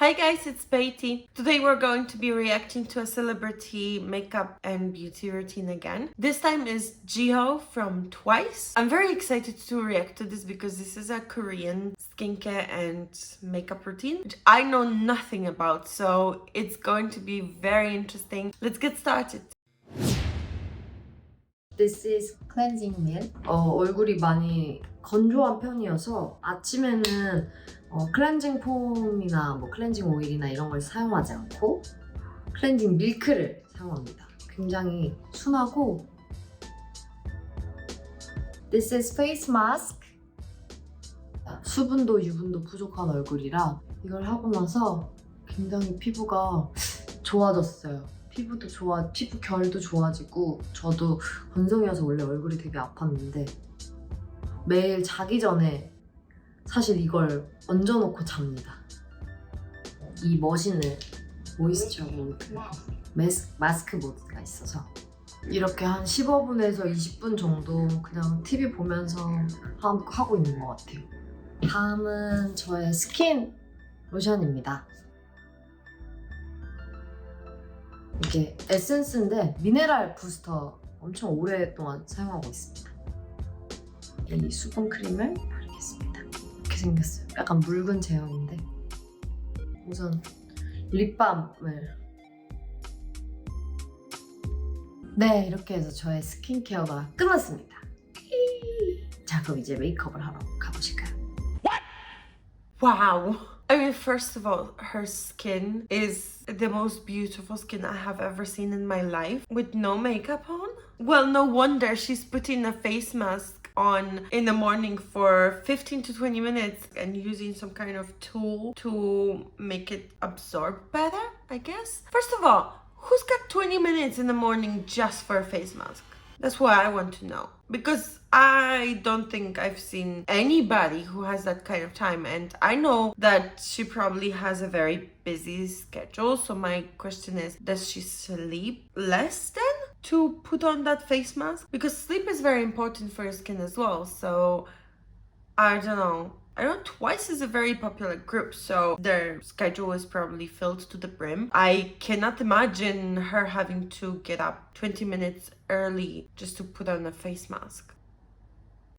Hi guys, it's Beatty. Today we're going to be reacting to a celebrity makeup and beauty routine again. This time is Jiho from Twice. I'm very excited to react to this because this is a Korean skincare and makeup routine, which I know nothing about, so it's going to be very interesting. Let's get started. This is cleansing milk. 얼굴이 많이 건조한 편이어서 아침에는 클렌징 폼이나 클렌징 오일이나 이런 걸 사용하지 않고 클렌징 밀크를 사용합니다. 굉장히 순하고 This is face mask. 수분도 유분도 부족한 얼굴이라 이걸 하고 나서 굉장히 피부가 좋아졌어요. 피부 결도 좋아지고 저도 건성이어서 원래 얼굴이 되게 아팠는데 매일 자기 전에 사실 이걸 얹어놓고 잡니다. 이 머신을 모이스처 모드 마스크 모드가 있어서 이렇게 한 15분에서 20분 정도 그냥 TV 보면서 하고 있는 것 같아요. 다음은 저의 스킨 로션입니다. 이게 에센스인데 미네랄 부스터 엄청 오랫동안 사용하고 있습니다. 이 수분 크림을 바르겠습니다. 이렇게 생겼어요. 약간 묽은 제형인데 우선 립밤을 네, 이렇게 해서 저의 스킨케어가 끝났습니다. 자, 그럼 이제 메이크업을 하러 가보실까요? Wow. I mean, first of all, her skin is the most beautiful skin I have ever seen in my life with no makeup on. Well, no wonder she's putting a face mask on in the morning for 15 to 20 minutes and using some kind of tool to make it absorb better, I guess. First of all, who's got 20 minutes in the morning just for a face mask? That's what I want to know. Because I don't think I've seen anybody who has that kind of time. And I know that she probably has a very busy schedule. So my question is, does she sleep less then to put on that face mask? Because sleep is very important for your skin as well. So I don't know. I know Twice is a very popular group, so their schedule is probably filled to the brim. I cannot imagine her having to get up 20 minutes early just to put on a face mask.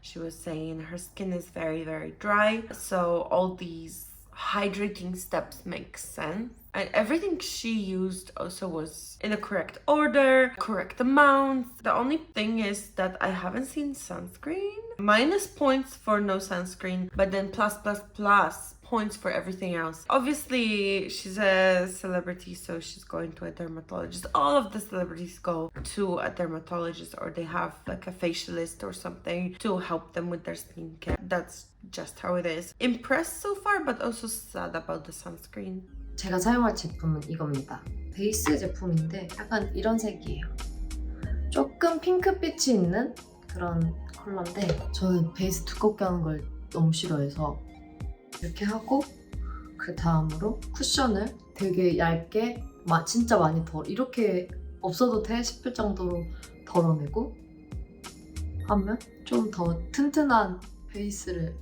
She was saying her skin is very, very dry, so all these hydrating steps make sense. And everything she used also was in the correct order, correct amounts. The only thing is that I haven't seen sunscreen. Minus points for no sunscreen, but then plus points for everything else. Obviously, she's a celebrity, so she's going to a dermatologist. All of the celebrities go to a dermatologist or they have like a facialist or something to help them with their skincare. That's just how it is. Impressed so far, but also sad about the sunscreen. 제가 사용할 제품은 이겁니다. 베이스 제품인데 약간 이런 색이에요. 조금 핑크빛이 있는 그런 컬러인데 저는 베이스 두껍게 하는 걸 너무 싫어해서 이렇게 하고 그 다음으로 쿠션을 되게 얇게 진짜 많이 이렇게 없어도 돼 싶을 정도로 덜어내고 하면 좀 더 튼튼한 베이스를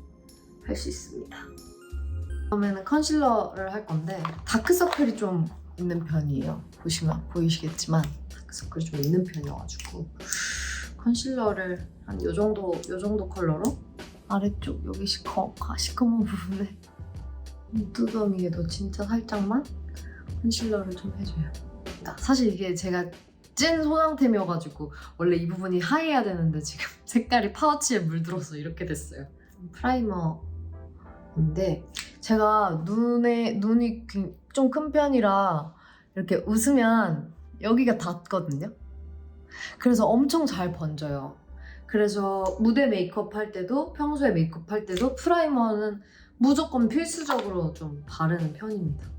할 수 있습니다. 다음에는 컨실러를 할 건데 다크서클이 좀 있는 편이에요. 보시면 보이시겠지만 다크서클이 좀 있는 편이어가지고 컨실러를 한 요 정도 컬러로 아래쪽 여기 시커먼 부분에 눈두덩이에도 진짜 살짝만 컨실러를 좀 해줘요. 사실 이게 제가 찐 소장템이어가지고 원래 이 부분이 하얘야 되는데 지금 색깔이 파우치에 물들어서 이렇게 됐어요. 프라이머인데 제가 눈이 좀 큰 편이라 이렇게 웃으면 여기가 닿거든요. 그래서 엄청 잘 번져요. 그래서 무대 메이크업 할 때도 평소에 메이크업 할 때도 프라이머는 무조건 필수적으로 좀 바르는 편입니다.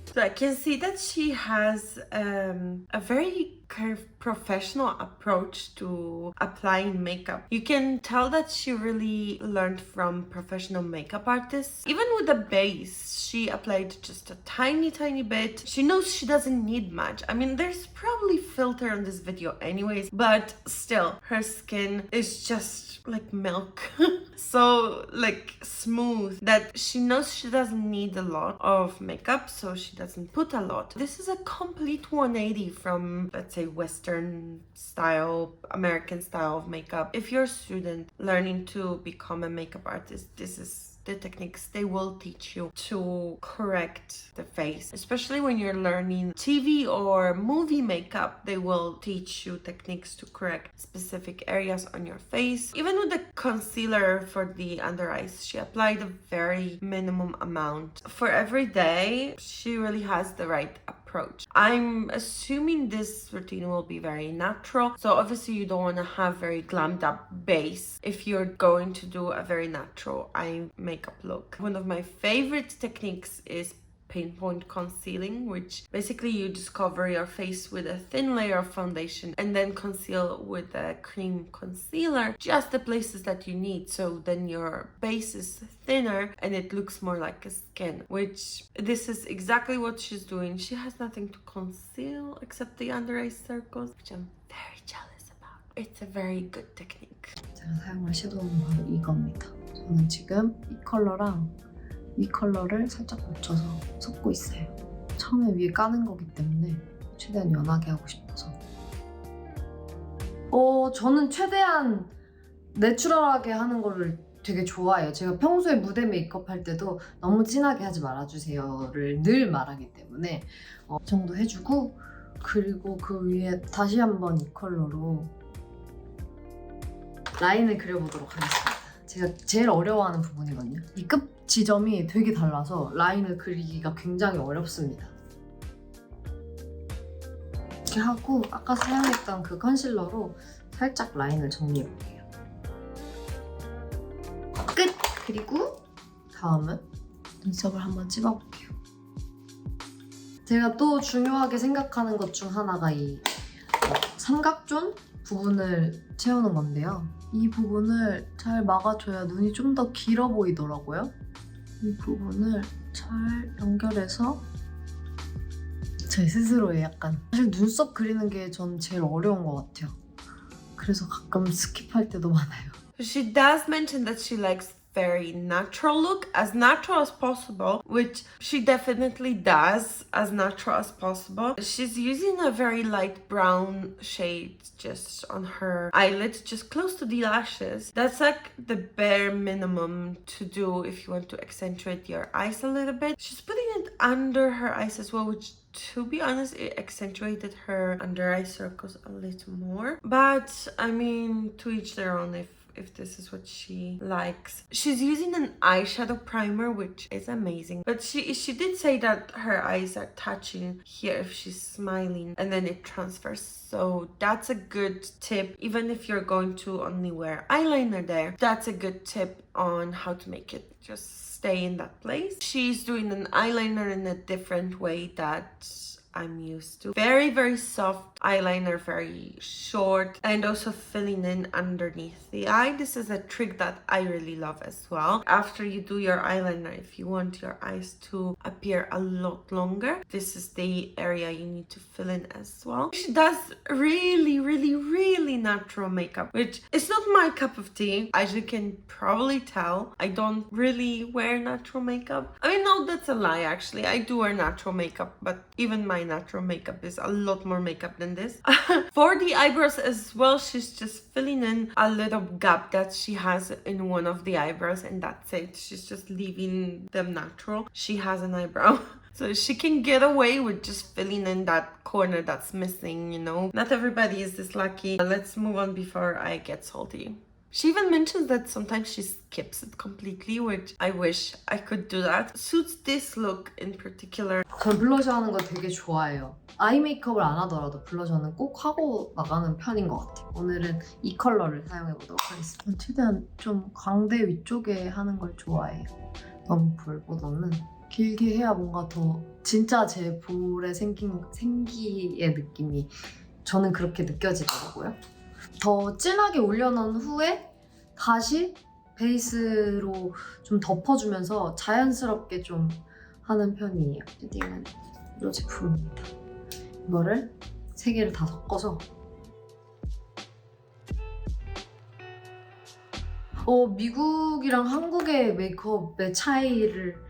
So I can see that she has a very kind of professional approach to applying makeup. You can tell that she really learned from professional makeup artists. Even with the base, she applied just a tiny bit. She knows she doesn't need much. I mean, there's probably filter on this video anyways, but still, her skin is just like milk. So like smooth that she knows she doesn't need a lot of makeup, so she doesn't put a lot. This is a complete 180 from, let's say, Western style, American style of makeup. If you're a student learning to become a makeup artist, this is the techniques they will teach you to correct the face. Especially when you're learning TV or movie makeup, they will teach you techniques to correct specific areas on your face. Even with the concealer for the under eyes, she applied a very minimum amount. For every day, she really has the right approach. I'm assuming this routine will be very natural, so obviously you don't want to have very glammed up base if you're going to do a very natural eye makeup look. One of my favorite techniques is pinpoint concealing, which basically you just cover your face with a thin layer of foundation and then conceal with a cream concealer just the places that you need, so then your base is thinner and it looks more like a skin, which this is exactly what she's doing. She has nothing to conceal except the under eye circles, which I'm very jealous about. It's a very good technique. 제가 사용할 섀도우는 바로 이겁니다. 저는 지금 이 컬러랑 이 컬러를 살짝 묻혀서 섞고 있어요. 처음에 위에 까는 거기 때문에 최대한 연하게 하고 싶어서. 저는 최대한 내추럴하게 하는 거를 되게 좋아해요. 제가 평소에 무대 메이크업 할 때도 너무 진하게 하지 말아주세요를 늘 말하기 때문에 이 정도 해주고, 그리고 그 위에 다시 한번 이 컬러로 라인을 그려보도록 하겠습니다. 제가 제일 어려워하는 부분이거든요. 이 끝 지점이 되게 달라서 라인을 그리기가 굉장히 어렵습니다. 이렇게 하고 아까 사용했던 그 컨실러로 살짝 라인을 정리해볼게요. 끝! 그리고 다음은 눈썹을 한번 찝어볼게요. 제가 또 중요하게 생각하는 것 중 하나가 이 삼각존 부분을 채우는 건데요. 이 부분을 잘 막아줘야 눈이 좀 더 길어 보이더라고요. 이 부분을 잘 연결해서 제 스스로의 약간, 사실 눈썹 그리는 게 전 제일 어려운 것 같아요. 그래서 가끔 스킵할 때도 많아요. She does mention that she likes very natural look, as natural as possible, which she definitely does, as natural as possible. She's using a very light brown shade just on her eyelid, just close to the lashes. That's like the bare minimum to do if you want to accentuate your eyes a little bit. She's putting it under her eyes as well, which, to be honest, it accentuated her under eye circles a little more. But I mean, to each their own if this is what she likes. She's using an eyeshadow primer, which is amazing. But she did say that her eyes are touching here if she's smiling, and then it transfers. So that's a good tip. Even if you're going to only wear eyeliner there, that's a good tip on how to make it just stay in that place. She's doing an eyeliner in a different way that I'm used to. Very, very soft eyeliner, very short, and also filling in underneath the eye. This is a trick that I really love as well. After you do your eyeliner, if you want your eyes to appear a lot longer, this is the area you need to fill in as well. She does really, really, really natural makeup, which is not my cup of tea. As you can probably tell, I don't really wear natural makeup. I mean, no, that's a lie actually. I do wear natural makeup, but even my natural makeup is a lot more makeup than this. For the eyebrows as well, she's just filling in a little gap that she has in one of the eyebrows, and that's it. She's just leaving them natural. She has an eyebrow. So she can get away with just filling in that corner that's missing, you know. Not everybody is this lucky. Let's move on before I get salty. She even mentions that sometimes she skips it completely, which I wish I could do that. Suits this look in particular. 전 블러셔 하는 거 되게 좋아해요. 아이 메이크업을 안 하더라도 블러셔는 꼭 하고 나가는 편인 것 같아요. 오늘은 이 컬러를 사용해보도록 하겠습니다. 최대한 좀 광대 위쪽에 하는 걸 좋아해요. 너무 볼보다는 길게 해야 뭔가 더 진짜 제 볼에 생기의 느낌이 저는 그렇게 느껴지더라고요. 더 진하게 올려놓은 후에 다시 베이스로 좀 덮어주면서 자연스럽게 좀 하는 편이에요. 쉐딩은 이 제품입니다. 이거를 3개를 다 섞어서 미국이랑 한국의 메이크업의 차이를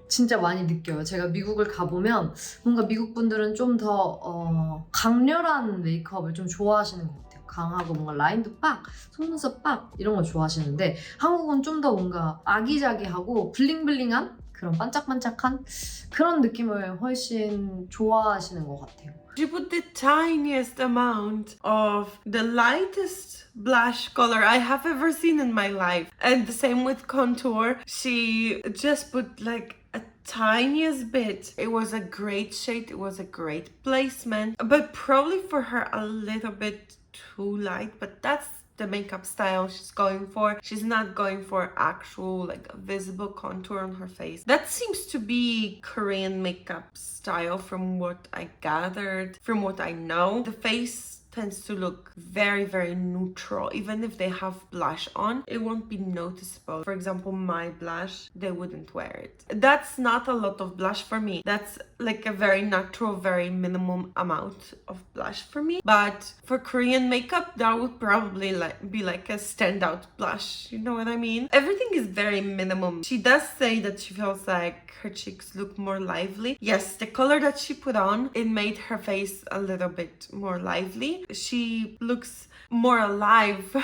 진짜 많이 느껴요. 제가 미국을 가보면 뭔가 미국 분들은 좀 더 강렬한 메이크업을 좀 좋아하시는 것 같아요. 강하고 뭔가 라인도 빡, 속눈썹 빡 이런 걸 좋아하시는데 한국은 좀 더 뭔가 아기자기하고 블링블링한 그런 반짝반짝한 그런 느낌을 훨씬 좋아하시는 것 같아요. She put the tiniest amount of the lightest blush color I have ever seen in my life. And the same with contour. She just put like a tiniest bit. It was a great shade. It was a great placement. But probably for her a little bit too light. But that's the makeup style she's going for. She's not going for actual like visible contour on her face. That seems to be Korean makeup style from what I gathered, from what I know. The face tends to look very, very neutral. Even if they have blush on, it won't be noticeable. For example, my blush, they wouldn't wear it. That's not a lot of blush for me. That's like a very natural, very minimum amount of blush for me. But for Korean makeup, that would probably be like a standout blush. You know what I mean? Everything is very minimum. She does say that she feels like her cheeks look more lively. Yes, the color that she put on, it made her face a little bit more lively. She looks more alive.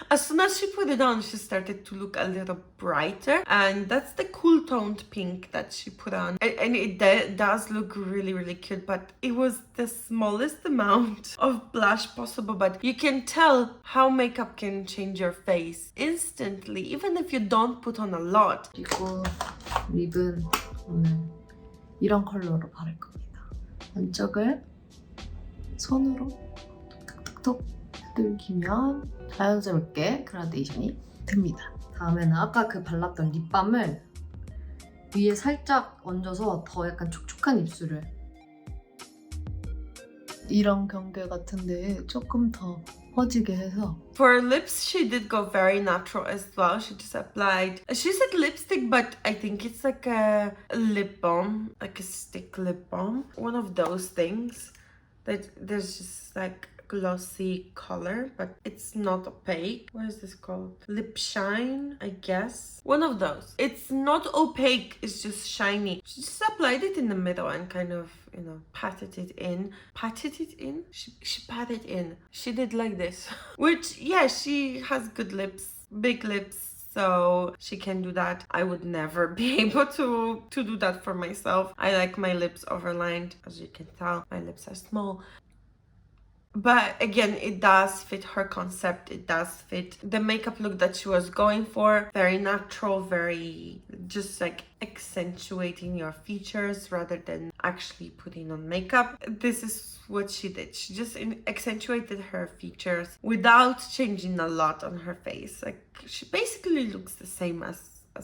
As soon as she put it on, she started to look a little brighter, and that's the cool toned pink that she put on, and it does look really, really cute. But it was the smallest amount of blush possible, but you can tell how makeup can change your face instantly, even if you don't put on a lot. 그리고 립은 오늘 이런 컬러로 바를 겁니다. 안쪽을 손으로 톡톡톡 두들기면 자연스럽게 그라데이션이 됩니다. 다음에는 아까 그 발랐던 립밤을 위에 살짝 얹어서 더 약간 촉촉한 입술을 이런 경계 같은데 조금 더 퍼지게 해서. For lips, she did go very natural as well. She just applied, she said lipstick, but I think it's like a lip balm, like a stick lip balm. One of those things that there's just like glossy color, but it's not opaque. What is this called? Lip shine, I guess. One of those. It's not opaque, it's just shiny. She just applied it in the middle and kind of, you know, patted it in. Patted it in? She patted in. She did like this. Which, yeah, she has good lips, big lips. So she can do that. I would never be able to do that for myself. I like my lips overlined. As you can tell, my lips are small. But again, it does fit her concept. It does fit the makeup look that she was going for. Very natural, very just like accentuating your features rather than actually putting on makeup. This is what she did. She just accentuated her features without changing a lot on her face. Like she basically looks the same as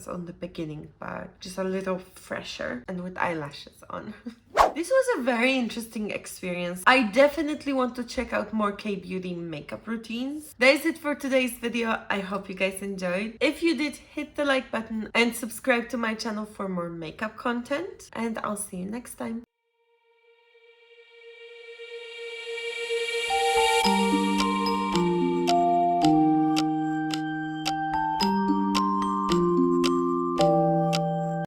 on the beginning, but just a little fresher and with eyelashes on. This was a very interesting experience. I definitely want to check out more K-beauty makeup routines. That is it for today's video. I hope you guys enjoyed. If you did, hit the like button and subscribe to my channel for more makeup content, and I'll see you next time.